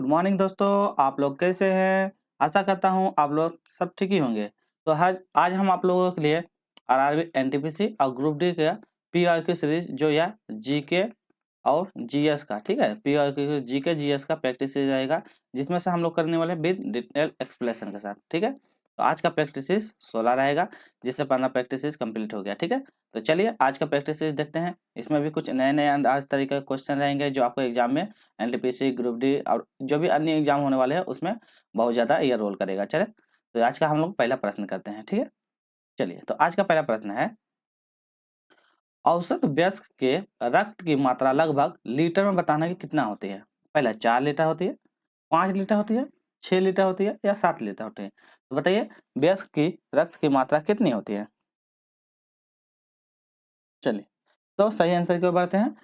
Good morning दोस्तों, आप लोग कैसे हैं? आशा करता हूँ आप लोग सब ठीक ही होंगे। तो आज हम आप लोगों के लिए आरआरबी, एनटीपीसी और ग्रुप डी का पीआरक्यू सीरीज जो या जीके और जीएस का, ठीक है, पीआरक्यू जीके जीएस का प्रैक्टिस सीरीज रहेगा, जिसमें से हम लोग करने वाले विद डिटेल एक्सप्लेनेशन के साथ, ठीक है। तो आज का प्रैक्टिस 16 रहेगा, जिससे 15 प्रैक्टिस कंप्लीट हो गया, ठीक है। तो चलिए आज का प्रैक्टिस देखते हैं। इसमें भी कुछ नए नए अंदाज तरीके के क्वेश्चन रहेंगे जो आपको एग्जाम में एनटीपीसी, ग्रुप डी और जो भी अन्य एग्जाम होने वाले हैं उसमें बहुत ज़्यादा ये रोल करेगा। चले तो आज का हम लोग पहला प्रश्न करते हैं, ठीक है। चलिए तो आज का पहला प्रश्न है, औसत वयस्क के रक्त की मात्रा लगभग लीटर में बताना कि कितना होती है। पहला 4 लीटर होती है, 5 लीटर होती है, 6 लीटर होती है या 7 लीटर होती है। तो बताइए वयस्क की रक्त की मात्रा कितनी होती है। चलिए तो सही आंसर की ओर बढ़ते हैं।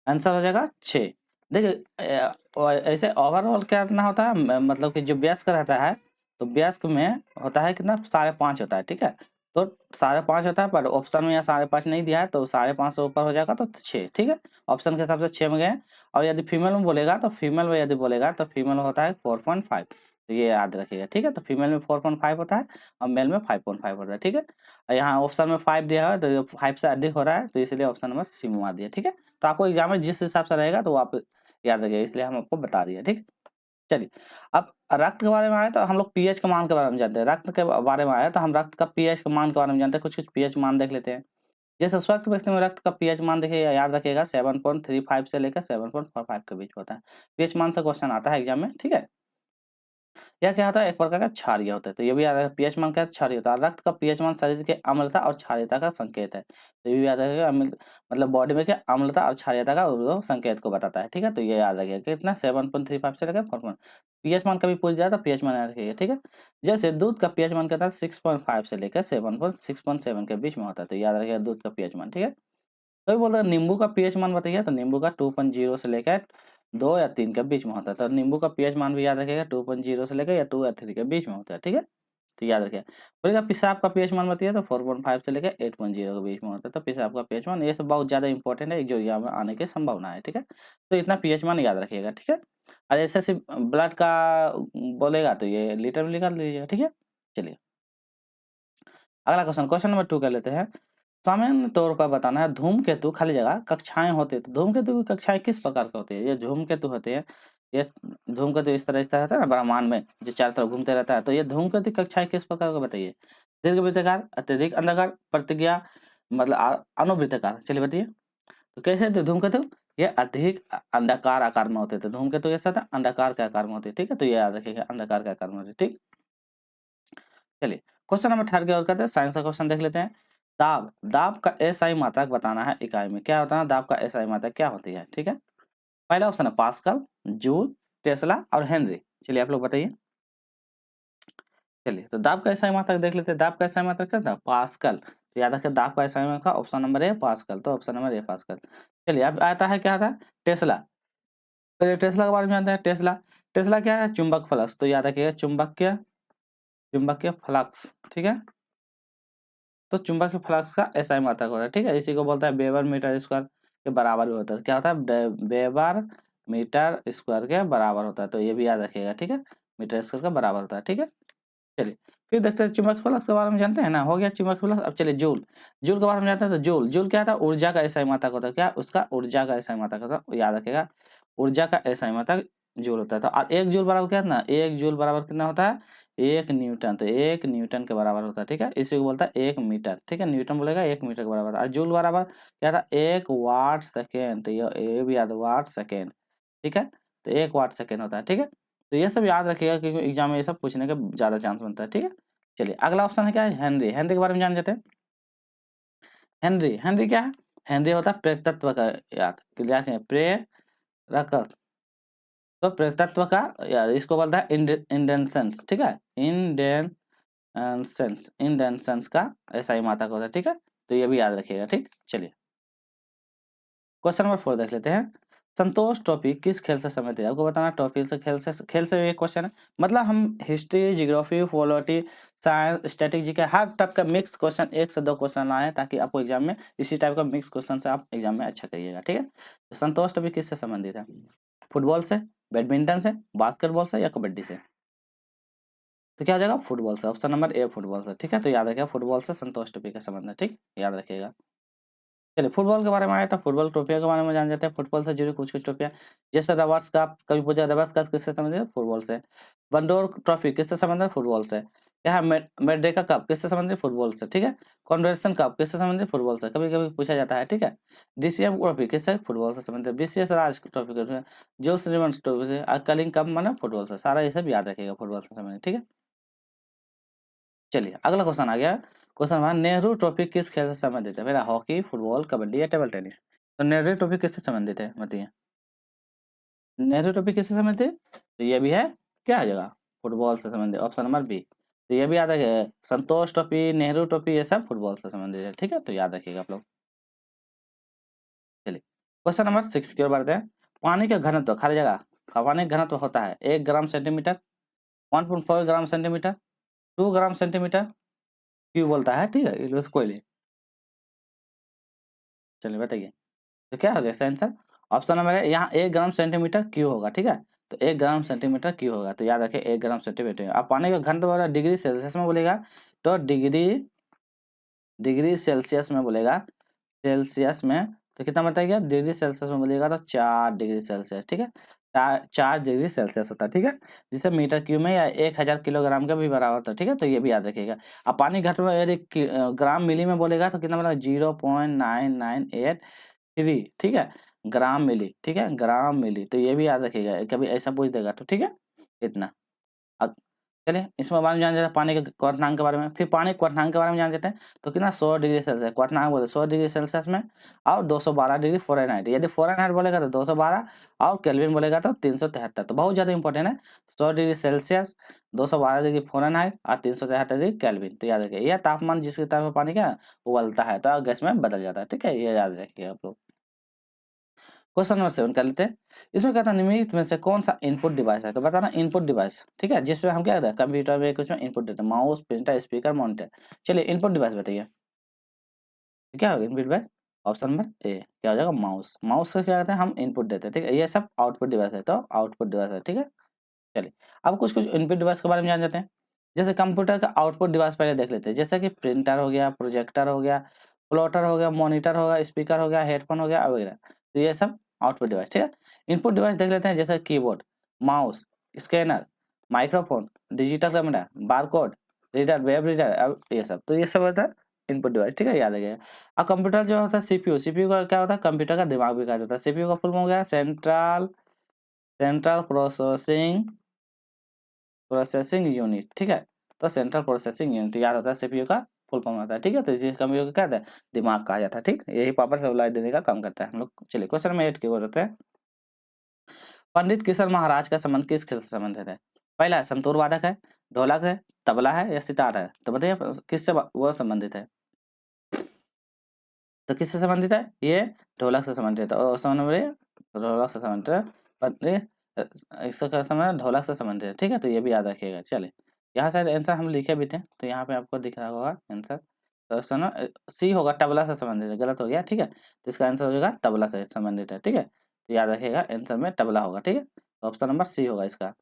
आंसर हो जाएगा 6। देखिए ऐसे ओवरऑल क्या करना होता है, मतलब कि जो वयस्क रहता है तो वयस्क में होता है कितना, 5.5 होता है, ठीक है। तो 5.5 होता है, पर ऑप्शन में यहाँ 5.5 नहीं दिया है तो 5.5 से ऊपर हो जाएगा तो 6, ठीक है। ऑप्शन के हिसाब से 6 में गए। और यदि फीमेल में बोलेगा तो फीमेल में यदि बोलेगा तो फीमेल होता है 4.5। तो ये याद रखिएगा, ठीक है। तो फीमेल में 4.5 होता है और मेल में 5.5 होता है, ठीक है। यहाँ ऑप्शन में 5 दिया है तो 5 से अधिक हो रहा है तो इसलिए ऑप्शन नंबर सी में मार दिया, ठीक है। तो आपको एग्जाम में जिस हिसाब से रहेगा तो आप याद रखिएगा, इसलिए हम आपको बता दिए, ठीक। चलिए अब रक्त के बारे में आए तो हम लोग पीएच के मान के बारे में जानते हैं। रक्त के बारे में आए तो हम रक्त का पीएच के मान के बारे में जानते हैं। कुछ कुछ पीएच मान देख लेते हैं। जैसे स्वस्थ व्यक्ति में रक्त का पीएच मान देखिए, याद रखिएगा 7.35 से लेकर 7.45 के बीच होता है। पीएच मान से क्वेश्चन आता है एग्जाम में, ठीक है। यह क्या होता है, एक प्रकार का क्षारीय होता है। तो ये भी याद रखिए, पीएच मान क्या है, क्षारीय होता है। रक्त का पीएच मान शरीर के अम्लता और क्षारीयता का संकेत है। तो ये भी याद रखिएगा, मतलब बॉडी में क्या अम्लता और क्षारीयता का वो संकेत को बताता है, ठीक है। तो ये याद रखिएगा कितना, 7.35 से लेकर 4. पीएच मान कभी पूछ जाए तो पीएच मान याद रखिएगा, ठीक है। जैसे दूध का पीएच मान कहता है 6.5 से लेकर 6.7 के बीच में होता है। तो याद रखिएगा दूध का पीएच मान, ठीक है। तो बोलते हैं नींबू का पीएच मान बताइए, तो नींबू का 2.0 से लेकर 2 या 3 के बीच में होता है। तो नींबू का पीएच मान भी याद रखिएगा 2.0 से लेकर या 2 या 3 के बीच में होता है, ठीक है। तो याद रखिए। बोलेगा पेशाब का पीएच मान बताइए, तो 4.5 से लेकर 8.0 के बीच में होता है। तो पेशाब का पीएच मान ये सब बहुत ज़्यादा इंपॉर्टेंट है, जो एग्जाम में आने की संभावना है, ठीक है। तो इतना पीएच मान याद रखिएगा, ठीक है। और ऐसे से ब्लड का बोलेगा तो ये लीटर में निकाल लीजिएगा, ठीक है। चलिए अगला क्वेश्चन, क्वेश्चन नंबर 2 कर लेते हैं। सामान्य तौर पर बताना है, धूमकेतु खाली जगह कक्षाएं होते हैं। तो धूमकेतु की कक्षाएं किस प्रकार के होते हैं। ये धूमकेतु होते हैं, ये धूमकेतु इस तरह रहता है ना ब्रह्मांड में, जो चारों तरफ घूमते रहता है। तो ये धूमकेतु की कक्षाएं किस प्रकार को बताइए। दीर्घवृत्ताकार, अत्यधिक अंडाकार, प्रतिज्ञा, मतलब अनुवृत्ताकार। चलिए बताइए तो कैसे थे धूमकेतु, ये अधिक अंडाकार आकार में होते थे। धूमकेतु कैसा था, अंडाकार के आकार में होते, ठीक है। तो ये याद रखिएगा, अंडाकार के आकार में होते, ठीक। चलिए क्वेश्चन नंबर 3 की ओर करते हैं। साइंस का क्वेश्चन देख लेते हैं। दाब, दाब का एसआई मात्रक बताना है इकाई में। क्या होता है दाब का एसआई मात्रक क्या होती है, ठीक है। पहला ऑप्शन है पास्कल, जूल, टेस्ला और हेनरी। चलिए आप लोग बताइए। चलिए तो दाब का एसआई मात्रक देख लेते हैं। दाब का एसआई मात्रक क्या था, पास्कल। तो याद रखिए दाब का एसआई मात्रक का ऑप्शन नंबर ए पास्कल। तो ऑप्शन नंबर ए पास्कल। चलिए अब आता है क्या था, टेस्ला। तो टेस्ला के बारे में जानते हैं। टेस्ला, टेस्ला क्या है, चुंबक फ्लक्स। तो याद रखिए चुंबकीय फ्लक्स, ठीक है। तो चुंबकीय फ्लक्स का एसआई मात्रक होता है, ठीक है। इसी को बोलता है वेबर मीटर स्क्वायर के बराबर भी होता है। क्या होता है, वेबर मीटर स्क्वायर के बराबर होता है। तो ये भी याद रखिएगा, ठीक है। मीटर स्क्वायर का बराबर होता है, ठीक है। चलिए फिर देखते हैं चुंबक फ्लक्स के बारे में जानते हैं ना, हो गया चुंबक फ्लक्स। अब चलिए जूल, जूल के बारे में जानते हैं। तो जूल, जूल क्या था, ऊर्जा का एसआई मात्रक होता है। क्या, उसका ऊर्जा का एसआई मात्रक होता है, याद रखिएगा। ऊर्जा का एसआई मात्रक जूल होता है। तो और 1 जूल बराबर क्या ना, 1 जूल बराबर कितना होता है, 1 न्यूटन। तो 1 न्यूटन के बराबर होता है, ठीक है। इसी को बोलता है 1 मीटर, ठीक है। न्यूटन बोलेगा 1 मीटर के बराबर। और जूल बराबर क्या था, 1 वाट सेकेंड। तो ये भी याद, वाट सेकेंड, ठीक है। तो 1 वाट सेकेंड होता है, ठीक है। तो ये सब याद रखिएगा क्योंकि एग्जाम में ये सब पूछने का ज्यादा चांस बनता है, ठीक है। चलिए अगला ऑप्शन है क्या है, हेनरी। हेनरी के बारे में जान जाते हैं। हेनरी, हेनरी क्या है, हेनरी होता है प्रेरकत्व का, याद प्रेरक। तो प्रेरकत्व का यार इसको बोलता है इंडेंसेंस, ठीक है। इंडेंसेंस का ऐसा ही मात्रक होता है, ठीक है। तो ये भी याद रखिएगा, ठीक। चलिए क्वेश्चन नंबर 4 देख लेते हैं। संतोष ट्रॉफी किस खेल से संबंधित है। आपको बताना ट्रॉफी से, खेल से एक क्वेश्चन है। मतलब हम history, geography, polity, science, static, के हर टाइप का मिक्स क्वेश्चन, 1 से 2 क्वेश्चन लाए हैं ताकि आपको एग्जाम में इसी टाइप का मिक्स क्वेश्चन से आप एग्जाम में अच्छा करिएगा, ठीक है। तो संतोष ट्रॉफी किससे संबंधित है, फुटबॉल से, बैडमिंटन से, बास्केटबॉल से या कबड्डी से? तो क्या हो जाएगा? फुटबॉल से। ऑप्शन नंबर ए फुटबॉल से। ठीक है, तो याद रखिएगा फुटबॉल से संतोष ट्रॉफी का संबंध है। ठीक, याद रखिएगा। चलिए फुटबॉल के बारे में आया था, फुटबॉल ट्रॉफियों के बारे में जान जाते हैं। फुटबॉल से जुड़ी कुछ कुछ ट्रॉफियाँ, जैसे रबर्स कप, कभी पूछा रबर्स कप किससे संबंधित है? फुटबॉल से। बंडोर ट्रॉफी किससे संबंधित है? फुटबॉल से। यहाँ मेड्रेका कप किससे संबंधित है? फुटबॉल से। ठीक है, कॉन्फेडरेशन कप किससे संबंधित है? फुटबॉल से, कभी कभी पूछा जाता है। ठीक है, डीसीएम ट्रॉफी किससे? फुटबॉल से संबंधित है। बीसीएस राज ट्रॉफी, जो श्रीमंत ट्रॉफी से, कलिंग कप माना फुटबॉल से। सारा ये सब याद रखिएगा फुटबॉल से संबंधित। ठीक है, चलिए अगला क्वेश्चन आ गया। क्वेश्चन हमारा, नेहरू ट्रॉफी किस खेल से संबंधित है? मेरा हॉकी, फुटबॉल, कबड्डी या टेबल टेनिस? तो नेहरू ट्रॉफी किससे संबंधित है बताइए? नेहरू ट्रॉफी किससे संबंधित है? तो ये भी है, क्या आ जाएगा? फुटबॉल से संबंधित, ऑप्शन नंबर बी। तो ये भी याद रखिएगा, संतोष ट्रॉफी, नेहरू ट्रॉफी, ये सब फुटबॉल से संबंधित है। ठीक है, तो याद रखिएगा आप लोग। चलिए क्वेश्चन नंबर 6 की ओर बढ़ते हैं। पानी का घनत्व, खाली जगह का पानी का घनत्व होता है 1 gram centimetre, 1.4 gram centimetre, 2 gram centimetre, क्यों बोलता है? ठीक है, ये कोई नहीं। चलिए बताइए, तो क्या हो जाएगा आंसर? ऑप्शन नंबर है यहाँ 1 ग्राम सेंटीमीटर क्यू होगा। ठीक है, तो 1 ग्राम सेंटीमीटर क्यू होगा, तो याद रखें 1 ग्राम सेंटीमीटर। अब पानी का घनत्व वाला डिग्री सेल्सियस में बोलेगा, तो डिग्री सेल्सियस में बोलेगा, सेल्सियस में तो कितना बताइएगा? डिग्री सेल्सियस में बोलेगा तो 4 डिग्री सेल्सियस। ठीक है, 4 डिग्री सेल्सियस होता है। ठीक है, जिसे मीटर क्यूब में या 1000 किलोग्राम का भी बराबर होता है। ठीक है, तो ये भी याद रखिएगा। अब पानी घनत्व यदि ग्राम मिली में बोलेगा तो कितना मतलब 0.9983। ठीक है, ग्राम मिली। ठीक है, ग्राम मिली, तो ये भी याद रखिएगा, कभी ऐसा पूछ देगा तो। ठीक है, इतना। अब चलिए इसमें बारे में जान जाते हैं पानी के क्वथनांक के बारे में। फिर पानी क्वथनांक के बारे में जान जाते हैं, तो कितना 100 डिग्री सेल्सियस क्वथनांक बोलते 100 डिग्री सेल्सियस में, और 212 डिग्री फ़ारेनहाइट। यदि फ़ारेनहाइट बोलेगा तो 212, और केल्विन बोलेगा तो 373। तो बहुत ज़्यादा इंपॉर्टेंट है। 100 डिग्री सेल्सियस, 212 डिग्री फ़ारेनहाइट और 373 डिग्री केल्विन। तो याद रखिए, यह तापमान जिसके ताप में पानी क्या उबलता है तो गैस में बदल जाता है। ठीक है, ये याद रखिए आप लोग। क्वेश्चन नंबर 7 कर लेते हैं। इसमें कहता है निम्नलिखित में से कौन सा इनपुट डिवाइस है? तो बताना इनपुट डिवाइस। ठीक है, जिसमें हम क्या कहते हैं कंप्यूटर में कुछ में इनपुट देते हैं, माउस, प्रिंटर, स्पीकर, मॉनिटर। चलिए इनपुट डिवाइस बताइए, क्या होगा input device? Option number A क्या हो जाएगा? माउस। माउस से क्या कहते हैं हम इनपुट देते हैं। ठीक है, ये सब आउटपुट डिवाइस है, तो आउटपुट डिवाइस है। ठीक है, चलिए अब कुछ कुछ इनपुट डिवाइस के बारे में जान जाते हैं। जैसे कंप्यूटर का आउटपुट डिवाइस पहले देख लेते हैं, जैसे कि प्रिंटर हो गया, प्रोजेक्टर हो गया, प्लॉटर हो गया, मॉनिटर हो गया, स्पीकर हो गया, हेडफोन हो गया वगैरह। तो ये सब आउटपुट डिवाइस। ठीक है, इनपुट डिवाइस देख लेते हैं, जैसे keyboard, mouse, scanner, microphone, digital camera, barcode reader, web reader, अब ये सब। तो ये सब होता है इनपुट डिवाइस। ठीक है, याद रखिएगा। अब कंप्यूटर जो होता है सीपीयू, सीपीयू का क्या होता है? कंप्यूटर का दिमाग भी कहा जाता है। सीपीयू का फुल फॉर्म हो गया सेंट्रल प्रोसेसिंग यूनिट। ठीक है, तो सेंट्रल प्रोसेसिंग यूनिट याद होता है, सीपीयू का फुल फॉर्म होता है। ठीक है, तो इसे कंप्यूटर का क्या है? दिमाग कहा जाता है। ठीक, यही पावर सप्लाई देने का काम करता है हम लोग। चलिए क्वेश्चन नंबर 8 की ओर होते हैं। पंडित किशोर महाराज का संबंध किस खेल से संबंधित है? पहला संतूर वादक है, ढोलक है, तबला है या सितार है? तो बताइए किससे वो संबंधित है? तो किससे संबंधित है? ये ढोलक से संबंधित है। और ढोलक से संबंधित है। पंडित इससे क्या संबंध है? ढोलक से संबंधित है। ठीक है, तो ये भी याद रखिएगा। चलिए यहाँ शायद आंसर हम लिखे भी थे, तो यहाँ पे आपको दिख रहा होगा आंसर। तो सुनो, सी होगा, तबला से संबंधित है। गलत हो गया। ठीक है, तो इसका आंसर हो जाएगा तबला से संबंधित है। ठीक है, तो याद रखिएगा आंसर में तबला होगा। ठीक है, तो ऑप्शन नंबर सी होगा इसका।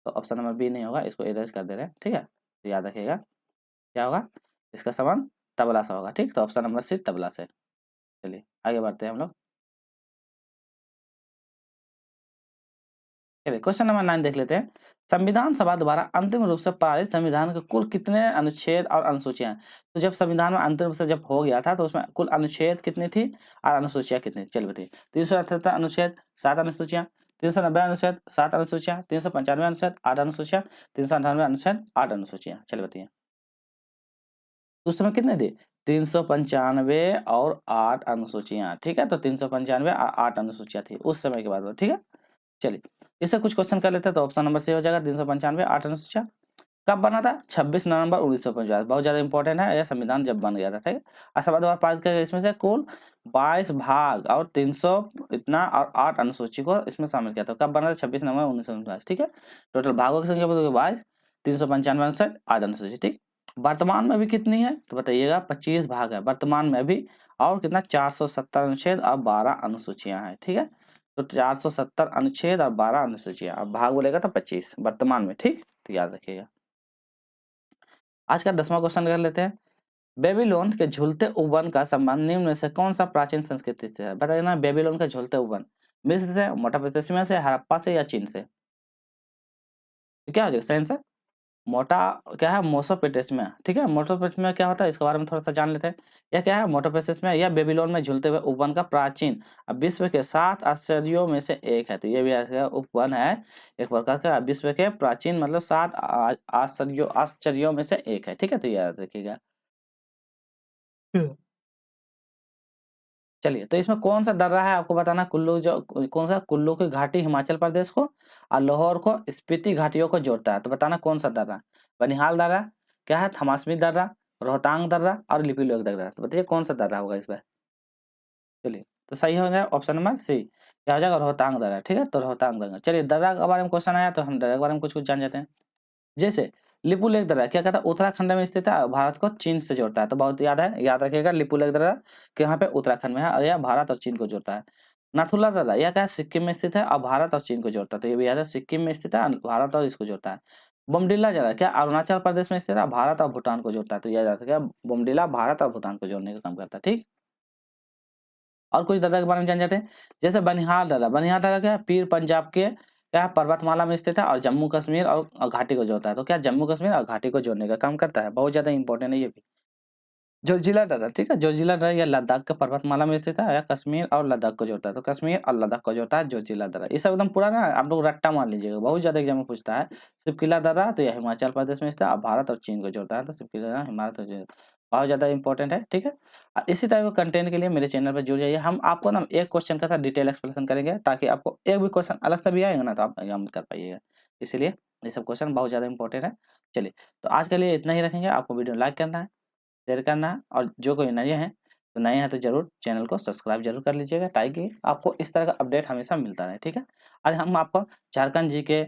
तो ऑप्शन नंबर बी नहीं होगा, इसको इरेज कर दे रहे हैं। ठीक है, तो याद रखिएगा क्या होगा, इसका संबंध तबला से होगा। ठीक, तो ऑप्शन नंबर सी तबला से। चलिए आगे बढ़ते हैं हम लोग। चलिए क्वेश्चन नंबर 9 देख लेते हैं। संविधान सभा द्वारा अंतिम रूप से पारित संविधान के कुल कितने अनुच्छेद और अनुसूचियां हैं? तो जब संविधान में अंतिम रूप से जब हो गया था तो उसमें कुल अनुच्छेद कितनी थी और अनुसूचियां कितनी? चलिए बताइए। 378 अनुच्छेद, 7 अनुसूचियां, 390 अनुच्छेद, 7 अनुसूचियां, 395 अनुच्छेद, 8 अनुसूचियां, 398 अनुच्छेद, 8 अनुसूचियां। चलिए बताइए उस समय कितने थे? 395 और 8 अनुसूचियां। ठीक है, तो 395 और 8 अनुसूचियां थी उस समय के बाद। ठीक है, चलिए इससे कुछ क्वेश्चन कर लेते हैं। तो ऑप्शन नंबर सी हो जाएगा 395 8 अनुसूचियां। कब बना था? 26 नवंबर 1950। बहुत ज्यादा इंपॉर्टेंट है, यह संविधान जब बन गया था। ठीक है, और सभा द्वारा पारित किया गया, इसमें से कुल 22 भाग और 300 इतना और 8 अनुसूची को इसमें शामिल किया था। कब बना था? 26 नवंबर 1950। ठीक है, टोटल भागों की संख्या बताओगे 22, 395 अनुच्छेद, 8 अनुसूची। ठीक, वर्तमान में भी कितनी है तो बताइएगा? 25 भाग है वर्तमान में भी, और कितना 470 अनुच्छेद और 12 अनुसूचियां हैं। ठीक है, तो 470 अनुच्छेद और 12 अनुसूचियां, अब भाग बोलेगा तो 25 वर्तमान में, ठीक, तो याद रखिएगा। आज का 10वां क्वेश्चन कर लेते हैं। बेबीलोन के झूलते उपवन का संबंध निम्न में से कौन सा प्राचीन संस्कृति से है? बता देना, बेबीलोन के झूलते उपवन मिस्र से, मेसोपोटामिया से, हड़प्पा से या चीन से? तो क्या हो जाएगा सही आंसर? मोटा क्या है? मेसोपोटामिया, ठीक है। मेसोपोटामिया क्या होता है इसके बारे में थोड़ा सा जान लेते हैं। यह क्या है? मेसोपोटामिया या बेबीलोन में झूलते हुए उपवन का प्राचीन, अब विश्व के 7 आश्चर्यों में से एक है। तो ये भी उपवन है एक प्रकार का, विश्व के प्राचीन मतलब 7 आश्चर्यों में से एक है, ठीक है, तो याद रखिएगा। चलिए, तो इसमें कौन सा दर्रा है आपको बताना, कुल्लू जो कौन सा, कुल्लू की घाटी हिमाचल प्रदेश को और लाहौर को स्पीति घाटियों को जोड़ता है, तो बताना कौन सा दर्रा? बनिहाल दर्रा, क्या है, थमासमी दर्रा, रोहतांग दर्रा और लिपुलेख दर्रा, तो बताइए कौन सा दर्रा होगा इस बार? चलिए, तो सही हो जाएगा ऑप्शन नंबर सी, क्या हो जाएगा? रोहतांग दर्रा, ठीक है, तो रोहतांग दर्रा। चलिए, दर्रा के बारे में क्वेश्चन आया तो हम दर्रा के बारे में कुछ कुछ जान जाते हैं। जैसे लिपुलेख दर्रा क्या कहता है? उत्तराखंड में स्थित है, भारत को चीन से जोड़ता है, तो बहुत याद है, याद रखिएगा लिपुलेख दर्रा कि यहाँ पे उत्तराखंड में है और यह भारत और चीन को जोड़ता है। नाथुला दर्रा यह क्या है? सिक्किम में स्थित है और भारत और चीन को जोड़ता है, तो ये भी याद है, सिक्किम में स्थित है, भारत और इसको जोड़ता है। बोमडिला दर्रा क्या अरुणाचल प्रदेश में स्थित है, भारत और भूटान को जोड़ता है, तो यह याद रखिएगा, बोमडिला भारत और भूटान को जोड़ने का काम करता है, ठीक। और कुछ दर्रा के बारे में जान जाते हैं। जैसे बनिहाल दर्रा, बनिहाल दर्रा क्या है? पीर पंजाब के क्या है? पर्वतमाला में स्थित है और जम्मू कश्मीर और घाटी को जोड़ता है, तो क्या जम्मू कश्मीर और घाटी को जोड़ने का काम करता है, बहुत ज्यादा इंपॉर्टेंट है ये भी। जोजिला दर्रा, ठीक है, जोजिला दर्रा या लद्दाख के पर्वतमाला में स्थित है या कश्मीर और लद्दाख को जोड़ता है, तो कश्मीर और लद्दाख को जोड़ता है जोजिला दर्रा। ये सब एकदम पूरा ना आप लोग रट्टा मार लीजिएगा, बहुत ज्यादा एग्जाम में पूछता है। सिपकिला दर्रा तो यह हिमाचल प्रदेश में स्थित है और भारत और चीन को जोड़ता है, तो सिपकिला दर्रा हिमाचल, बहुत ज्यादा इंपॉर्टेंट है, ठीक है। और इसी टाइप के कंटेंट के लिए मेरे चैनल पर जुड़ जाइए। हम आपको ना एक क्वेश्चन का था डिटेल एक्सप्लेनेशन करेंगे, ताकि आपको एक भी क्वेश्चन अलग से भी आएगा ना तो आप एग्जाम कर पाइएगा, इसलिए ये सब क्वेश्चन बहुत ज्यादा इंपॉर्टेंट है। चलिए, तो आज के लिए इतना ही रखेंगे। आपको वीडियो लाइक करना है, शेयर करना है, और जो कोई नए हैं तो नए हैं तो जरूर चैनल को सब्सक्राइब जरूर कर लीजिएगा, ताकि आपको इस तरह का अपडेट हमेशा मिलता रहे, ठीक है। आज हम आपको झारखंड जी के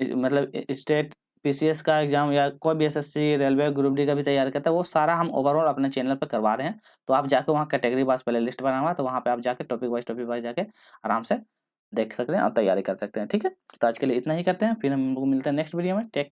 मतलब स्टेट पीसीएस का एग्जाम या कोई भी एसएससी रेलवे ग्रुप डी का भी तैयार करता है, वो सारा हम ओवरऑल अपने चैनल पर करवा रहे हैं। तो आप जाके वहाँ कैटेगरी वाइज पहले लिस्ट बना हुआ है, तो वहाँ पे आप जाके टॉपिक वाइज जाके आराम से देख सकते हैं और तैयारी कर सकते हैं, ठीक है। तो आज के लिए इतना ही करते हैं, फिर हम लोग मिलते हैं नेक्स्ट वीडियो में। टेक